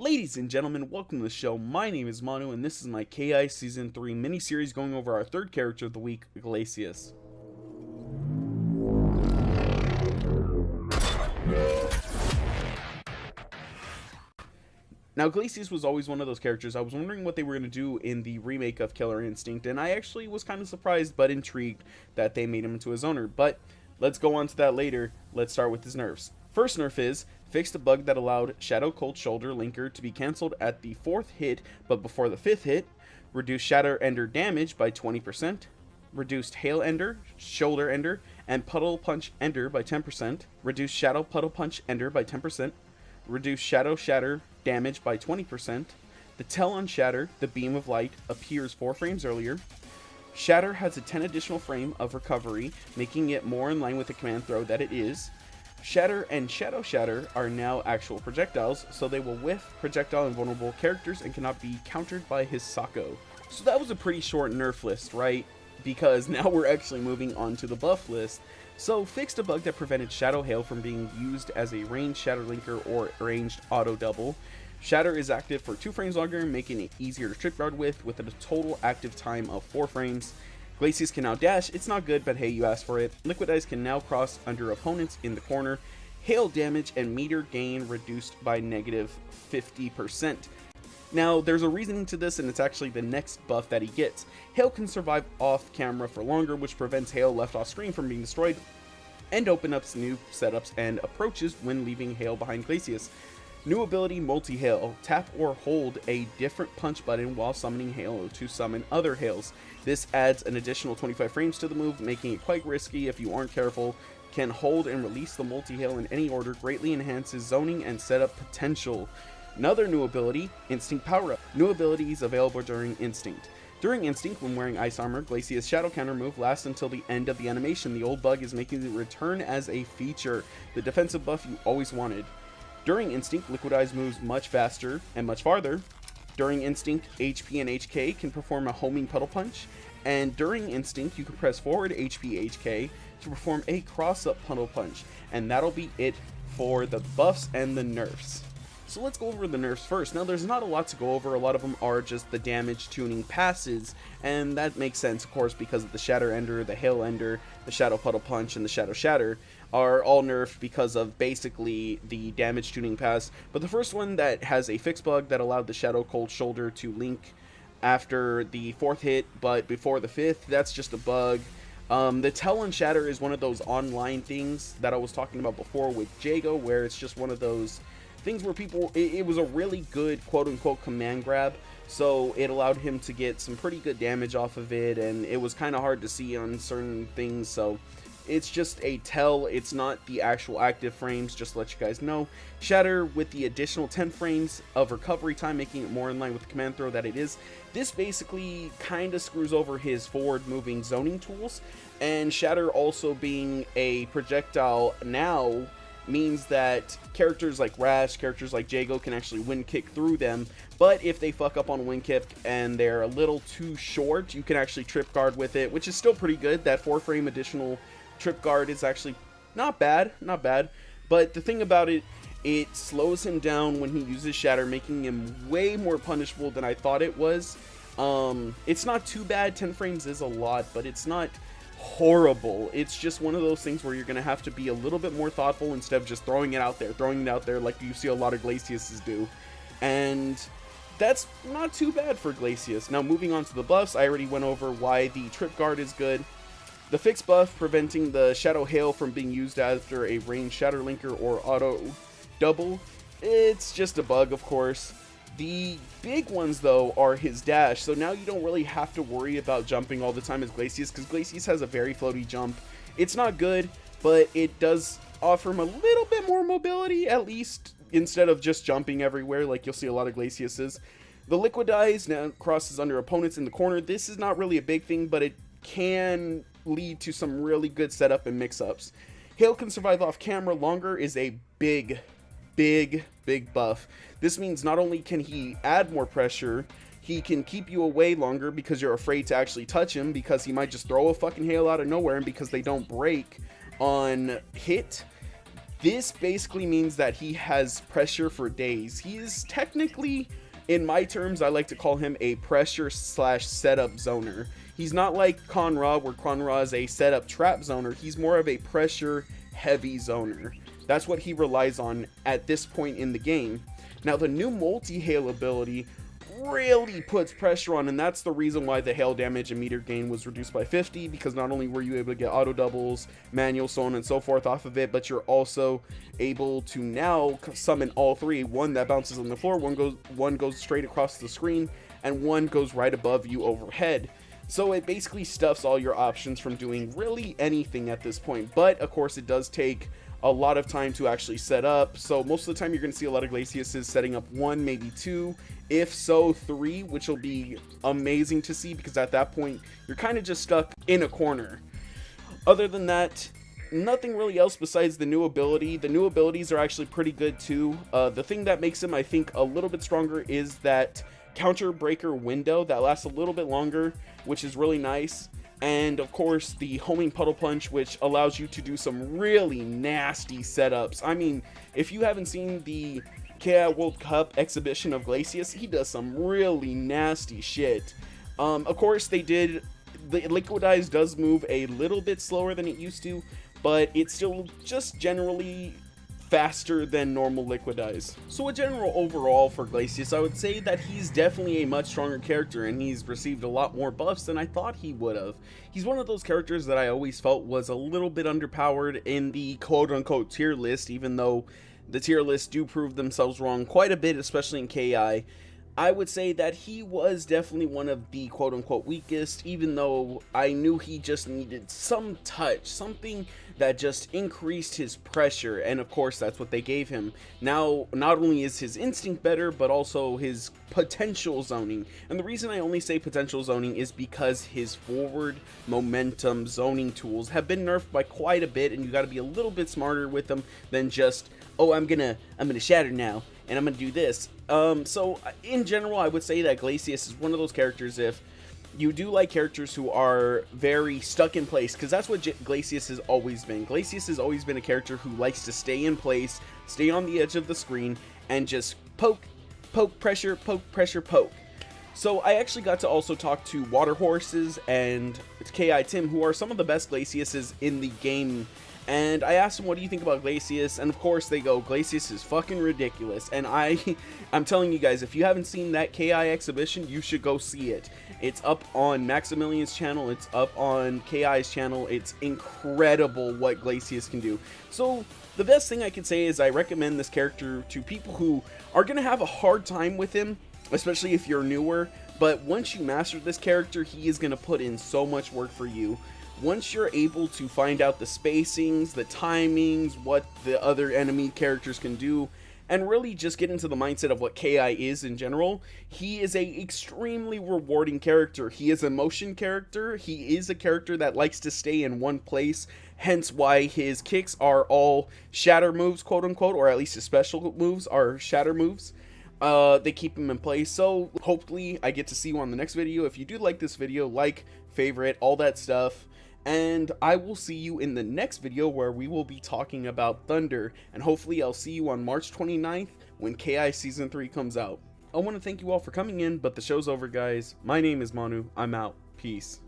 Ladies and gentlemen, welcome to the show. My name is Manu, and this is my KI Season 3 mini-series going over our third character of the week, Glacius. Now, Glacius was always one of those characters. I was wondering what they were going to do in the remake of Killer Instinct, and I actually was kind of surprised but intrigued that they made him into a zoner. But let's go on to that later. Let's start with his nerfs. First nerf is, fixed a bug that allowed Shadow Cold Shoulder Linker to be cancelled at the 4th hit but before the 5th hit, reduced Shatter Ender damage by 20%, reduced Hail Ender, Shoulder Ender, and Puddle Punch Ender by 10%, reduced Shadow Puddle Punch Ender by 10%, reduced Shadow Shatter damage by 20%, the Tell on Shatter, the Beam of Light, appears 4 frames earlier, Shatter has a 10 additional frame of recovery, making it more in line with the command throw that it is. Shatter and Shadow Shatter are now actual projectiles, so they will whiff projectile invulnerable characters and cannot be countered by his Sako. So that was a pretty short nerf list, right? Because now we're actually moving on to the buff list. So fixed a bug that prevented Shadow Hail from being used as a ranged Shatter Linker or ranged auto double. Shatter is active for 2 frames longer, making it easier to trip guard with a total active time of 4 frames. Glacius can now dash. It's not good, but hey, you asked for it. Liquid Ice can now cross under opponents in the corner. Hail damage and meter gain reduced by negative 50%. Now, there's a reasoning to this, and it's actually the next buff that he gets. Hail can survive off camera for longer, which prevents Hail left off screen from being destroyed, and open up new setups and approaches when leaving Hail behind Glacius. New ability, Multi-Hail. Tap or hold a different punch button while summoning Hail to summon other Hails. This adds an additional 25 frames to the move, making it quite risky if you aren't careful. Can hold and release the Multi-Hail in any order, greatly enhances zoning and setup potential. Another new ability, Instinct Power-Up. New abilities available during Instinct. During Instinct, when wearing Ice Armor, Glacius' Shadow Counter move lasts until the end of the animation. The old bug is making the return as a feature, the defensive buff you always wanted. During Instinct, Liquid Eyes moves much faster and much farther. During Instinct, HP and HK can perform a homing Puddle Punch. And during Instinct, you can press forward HP HK to perform a cross-up Puddle Punch. And that'll be it for the buffs and the nerfs. So let's go over the nerfs first. Now, there's not a lot to go over. A lot of them are just the damage tuning passes, and that makes sense, of course, because of the Shatter Ender, the Hail Ender, the Shadow Puddle Punch, and the Shadow Shatter are all nerfed because of basically the damage tuning pass. But the first one that has a fixed bug that allowed the Shadow Cold Shoulder to link after the 4th hit, but before the 5th, that's just a bug. The Tell on Shatter is one of those online things that I was talking about before with Jago, where it's just one of those things where people, it was a really good quote-unquote command grab, so it allowed him to get some pretty good damage off of it, and it was kind of hard to see on certain things, so it's just a tell. It's not the actual active frames, just to let you guys know. Shatter with the additional 10 frames of recovery time, making it more in line with the command throw that it is. This basically kind of screws over his forward moving zoning tools, and Shatter also being a projectile now means that characters like Rash, characters like Jago can actually wind kick through them, but if they fuck up on wind kick and they're a little too short, you can actually trip guard with it, which is still pretty good. That 4 frame additional trip guard is actually not bad, but the thing about it, it slows him down when he uses Shatter, making him way more punishable than I thought it was. It's not too bad. 10 frames is a lot, but it's not horrible. It's just one of those things where you're gonna have to be a little bit more thoughtful instead of just throwing it out there like you see a lot of Glaciuses do, and that's not too bad for Glacius. Now, moving on to the buffs, I already went over why the trip guard is good. The fixed buff preventing the Shadow Hail from being used after a ranged Shatter Linker or auto double, it's just a bug, of course. The big ones, though, are his dash, so now you don't really have to worry about jumping all the time as Glacius, because Glacius has a very floaty jump. It's not good, but it does offer him a little bit more mobility, at least, instead of just jumping everywhere like you'll see a lot of Glaciuses. The Liquid Eyes now crosses under opponents in the corner. This is not really a big thing, but it can lead to some really good setup and mix-ups. Hail can survive off camera longer is a big buff. This means not only can he add more pressure, he can keep you away longer because you're afraid to actually touch him, because he might just throw a fucking Hail out of nowhere, and because they don't break on hit, This basically means that he has pressure for days. He is technically, in my terms, I like to call him a pressure slash setup zoner. He's not like Conra, where Conra is a setup trap zoner. He's more of a pressure heavy zoner. That's what he relies on at this point in the game. Now, the new multi-hail ability really puts pressure on, and that's the reason why the hail damage and meter gain was reduced by 50, because not only were you able to get auto doubles, manual, so on and so forth off of it, but you're also able to now summon all three. One that bounces on the floor, one goes straight across the screen, and one goes right above you overhead. So it basically stuffs all your options from doing really anything at this point. But of course it does take a lot of time to actually set up, so most of the time you're going to see a lot of Glaciuses setting up 1, maybe 2, if so 3, which will be amazing to see, because at that point you're kind of just stuck in a corner. Other than that, nothing really else besides the new ability. The new abilities are actually pretty good too. The thing that makes him, I think, a little bit stronger is that counter breaker window that lasts a little bit longer, which is really nice. And of course the homing puddle punch, which allows you to do some really nasty setups. I mean, if you haven't seen the KI World Cup exhibition of Glacius, he does some really nasty shit. Of course the Liquidize does move a little bit slower than it used to, but it's still just generally faster than normal Liquidize. So a general overall for Glacius, I would say that he's definitely a much stronger character, and he's received a lot more buffs than I thought he would have. He's one of those characters that I always felt was a little bit underpowered in the quote-unquote tier list, even though the tier lists do prove themselves wrong quite a bit, especially in KI. I would say that he was definitely one of the quote-unquote weakest, even though I knew he just needed some touch, something that just increased his pressure, and of course that's what they gave him. Now, not only is his instinct better, but also his potential zoning. And the reason I only say potential zoning is because his forward momentum zoning tools have been nerfed by quite a bit, and you got to be a little bit smarter with them than just, oh, I'm gonna shatter now, and I'm gonna do this. So in general, I would say that Glacius is one of those characters, if you do like characters who are very stuck in place, because that's what Glacius has always been. Glacius has always been a character who likes to stay in place, stay on the edge of the screen, and just poke, pressure, poke. So I actually got to also talk to Water Horses and KI Tim, who are some of the best Glaciuses in the game. And I asked them, what do you think about Glacius? And of course they go, Glacius is fucking ridiculous. And I'm telling you guys, if you haven't seen that KI exhibition, you should go see it. It's up on Maximilian's channel, it's up on KI's channel. It's incredible what Glacius can do. So the best thing I can say is I recommend this character to people who are going to have a hard time with him, especially if you're newer. But once you master this character, he is going to put in so much work for you. Once you're able to find out the spacings, the timings, what the other enemy characters can do, and really just get into the mindset of what KI is in general, he is a extremely rewarding character. He is a motion character. He is a character that likes to stay in one place, hence why his kicks are all shatter moves, quote unquote, or at least his special moves are shatter moves. They keep him in place. So hopefully I get to see you on the next video. If you do like this video, like, favorite, all that stuff. And I will see you in the next video, where we will be talking about Thunder, and hopefully I'll see you on March 29th when KI Season 3 comes out. I want to thank you all for coming in, but the show's over, guys. My name is Manu. I'm out. Peace.